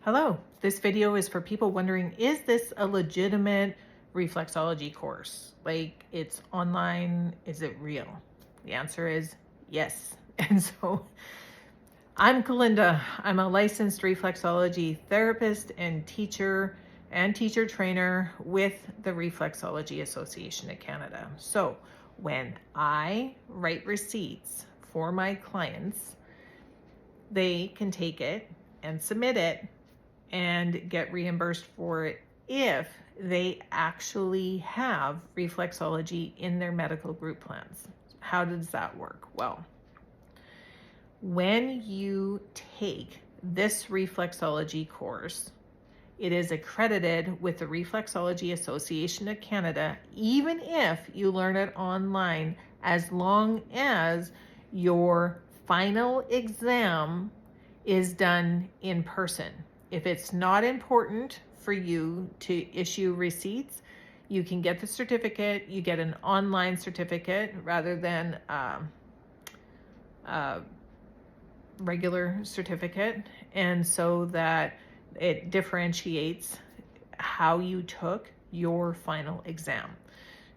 Hello, this video is for people wondering, is this a legitimate reflexology course? Like, it's online, is it real? The answer is yes. And so I'm Calynda. I'm a licensed reflexology therapist and teacher trainer with the Reflexology Association of Canada. So when I write receipts for my clients, they can take it and submit it and get reimbursed for it if they actually have reflexology in their medical group plans. How does that work? Well, when you take this reflexology course, it is accredited with the Reflexology Association of Canada, even if you learn it online, as long as your final exam is done in person. If it's not important for you to issue receipts, you can get the certificate. You get an online certificate rather than a regular certificate. And so that it differentiates how you took your final exam.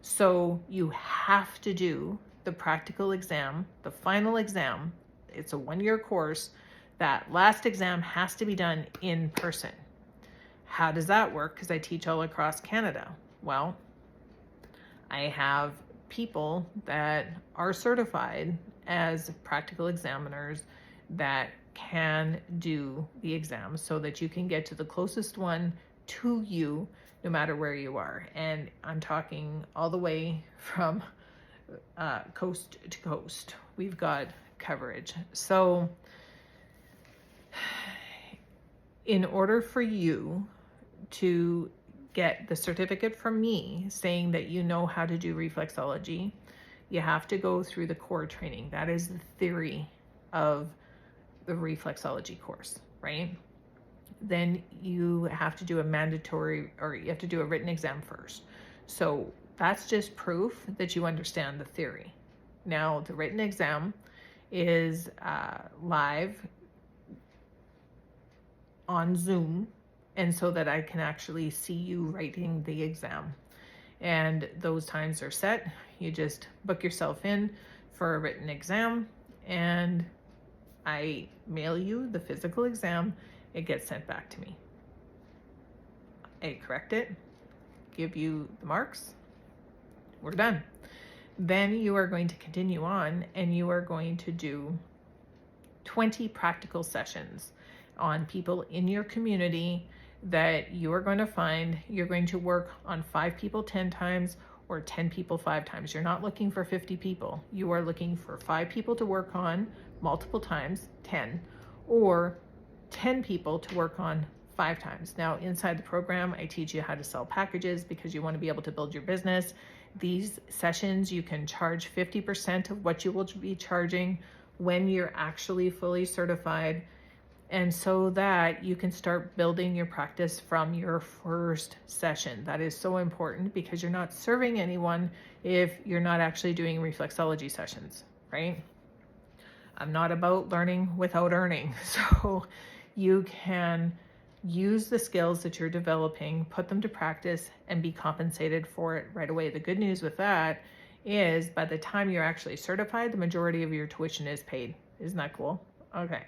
So you have to do the practical exam, the final exam. It's a 1-year course. That last exam has to be done in person. How does that work? Because I teach all across Canada. Well, I have people that are certified as practical examiners that can do the exam so that you can get to the closest one to you no matter where you are. And I'm talking all the way from coast to coast. We've got coverage. So in order for you to get the certificate from me saying that you know how to do reflexology, you have to go through the core training. That is the theory of the reflexology course, right? Then you have to do a mandatory, or you have to do a written exam first. So that's just proof that you understand the theory. Now, the written exam is live on Zoom, and so that I can actually see you writing the exam. And those times are set. You just book yourself in for a written exam, and I mail you the physical exam. It gets sent back to me. I correct it, give you the marks, we're done. Then you are going to continue on and you are going to do 20 practical sessions on people in your community that you are going to find. You're going to work on 5 people 10 times or 10 people 5 times. You're not looking for 50 people. You are looking for 5 people to work on multiple times, 10, or 10 people to work on 5 times. Now, inside the program, I teach you how to sell packages because you want to be able to build your business. These sessions, you can charge 50% of what you will be charging when you're actually fully certified, and so that you can start building your practice from your first session. That is so important because you're not serving anyone if you're not actually doing reflexology sessions, right? I'm not about learning without earning. So you can use the skills that you're developing, put them to practice, and be compensated for it right away. The good news with that is by the time you're actually certified, the majority of your tuition is paid. Isn't that cool? Okay.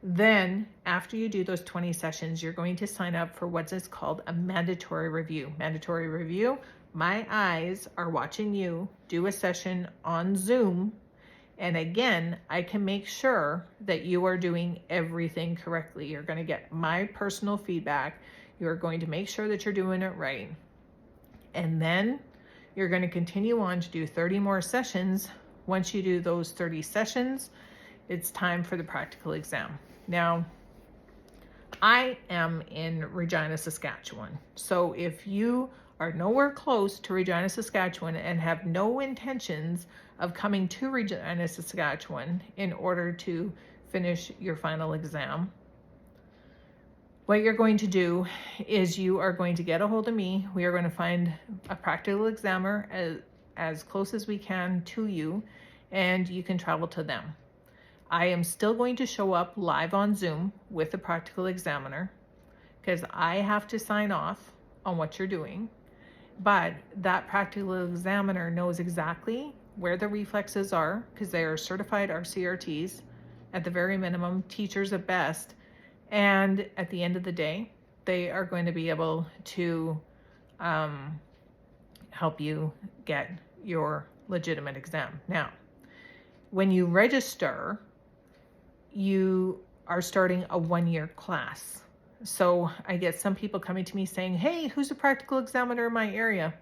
Then after you do those 20 sessions, you're going to sign up for what is called a mandatory review. Mandatory review, my eyes are watching you do a session on Zoom. And again, I can make sure that you are doing everything correctly. You're going to get my personal feedback. You're going to make sure that you're doing it right. And then you're going to continue on to do 30 more sessions. Once you do those 30 sessions, it's time for the practical exam. Now, I am in Regina, Saskatchewan. So if you are nowhere close to Regina, Saskatchewan and have no intentions of coming to Regina, Saskatchewan in order to finish your final exam, what you're going to do is you are going to get a hold of me. We are going to find a practical examiner as close as we can to you, and you can travel to them. I am still going to show up live on Zoom with the practical examiner. because I have to sign off on what you're doing, but that practical examiner knows exactly where the reflexes are because they are certified RCRTs at the very minimum, teachers at best, and at the end of the day, they are going to be able to help you get your legitimate exam. Now, when you register, you are starting a 1-year class. So I get some people coming to me saying, hey, who's a practical examiner in my area?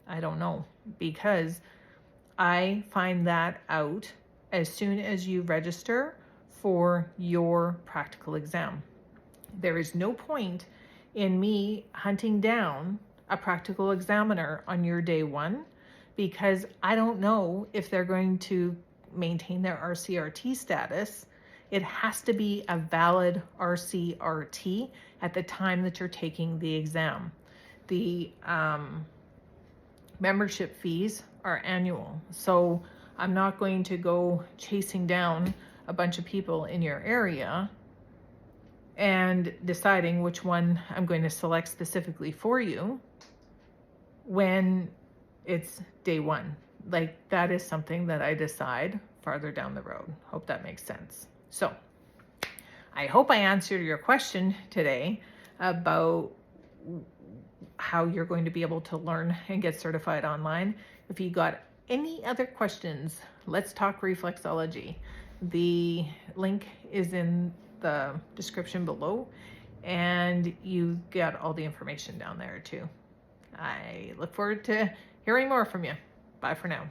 I don't know, because I find that out as soon as you register for your practical exam. There is no point in me hunting down a practical examiner on your day one, because I don't know if they're going to maintain their RCRT status. It has to be a valid RCRT at the time that you're taking the exam. The membership fees are annual, so I'm not going to go chasing down a bunch of people in your area and deciding which one I'm going to select specifically for you when it's day one. Like, that is something that I decide farther down the road. Hope that makes sense. So I hope I answered your question today about how you're going to be able to learn and get certified online. If you got any other questions, let's talk reflexology. The link is in the description below, and you get all the information down there too. I look forward to hearing more from you. Bye for now.